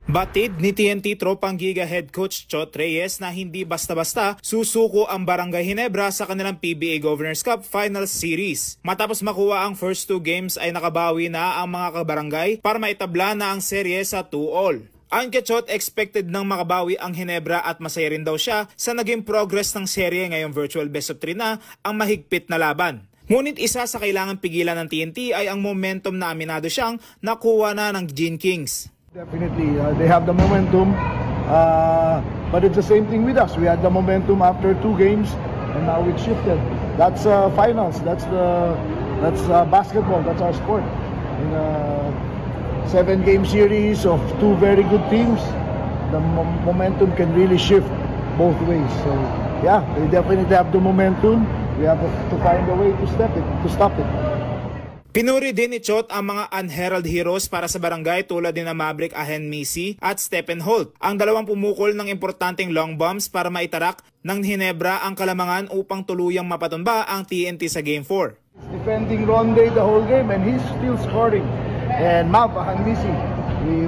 Batid ni TNT Tropang Giga head coach Chot Reyes na hindi basta-basta susuko ang Barangay Ginebra sa kanilang PBA Governors Cup Finals Series. Matapos makuha ang first 2 games ay nakabawi na ang mga kabarangay para maitabla na ang serye sa 2-all. Ayon kay Chot, expected nang makabawi ang Ginebra at masaya rin daw siya sa naging progress ng serye ngayong virtual best of 3 na ang mahigpit na laban. Ngunit isa sa kailangan pigilan ng TNT ay ang momentum na aminado siyang nakuha na ng Gene Kings. Definitely, they have the momentum, but it's the same thing with us. We had the momentum after 2 games, and now it shifted. That's finals. That's basketball. That's our sport. In a 7-game series of 2 very good teams, the momentum can really shift both ways. So, yeah, they definitely have the momentum. We have to find a way to stop it. Pinuri din ni Chot ang mga unheralded heroes para sa barangay tulad ni na Maverick Ahen Misi at Stephen Holt, ang dalawang pumukol ng importanteng long bombs para maitarak ng Ginebra ang kalamangan upang tuluyang mapatumba ang TNT sa Game 4. Defending Ronde the whole game and he's still scoring. And Mav Ahen Misi,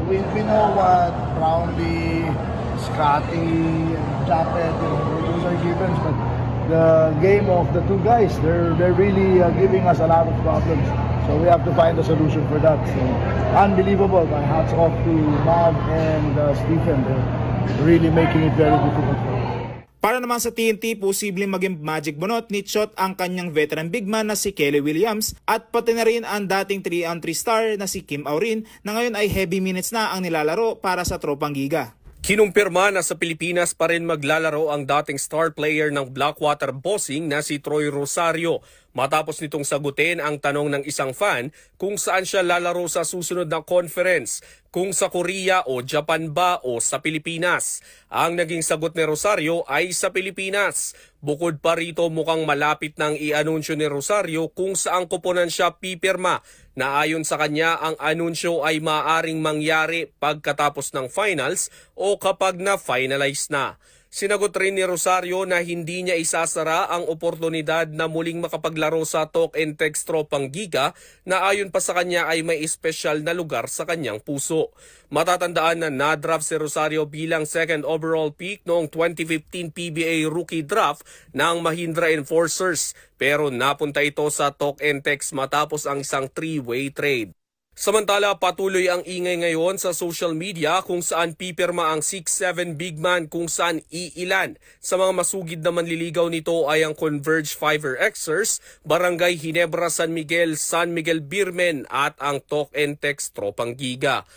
we know what Brownlee, Scotty, Japet, those are givens, but the game of the 2 guys, they're really giving us a lot of problems. So we have to find a solution for that. So, unbelievable. My hats off to Mav and Stephen. They're really making it very difficult for us. Para naman sa TNT, posibleng maging magic bunot ni Chot ang kanyang veteran big man na si Kelly Williams at pati na rin ang dating 3-on-3 star na si Kim Aurin na ngayon ay heavy minutes na ang nilalaro para sa Tropang Giga. Kinumpirma na sa Pilipinas pa rin maglalaro ang dating star player ng Blackwater Bossing na si Troy Rosario matapos nitong sagutin ang tanong ng isang fan kung saan siya lalaro sa susunod na conference, kung sa Korea o Japan ba o sa Pilipinas. Ang naging sagot ni Rosario ay sa Pilipinas. Bukod pa rito, mukhang malapit nang i-anunsyo ni Rosario kung saang koponan siya pipirma na ayon sa kanya ang anunsyo ay maaaring mangyari pagkatapos ng finals o kapag na-finalize na. Sinagot rin ni Rosario na hindi niya isasara ang oportunidad na muling makapaglaro sa Talk and Text Tropang Giga na ayon pa sa kanya ay may espesyal na lugar sa kanyang puso. Matatandaan na na-draft si Rosario bilang 2nd overall pick noong 2015 PBA Rookie Draft ng Mahindra Enforcers pero napunta ito sa Talk and Text matapos ang isang 3-way trade. Samantala, patuloy ang ingay ngayon sa social media kung saan pipirma ang 6'7" big man kung saan iilan sa mga masugid na manliligaw nito ay ang Converge Fiver Xers, Barangay Ginebra San Miguel Birmen at ang Talk and Text Tropang Giga.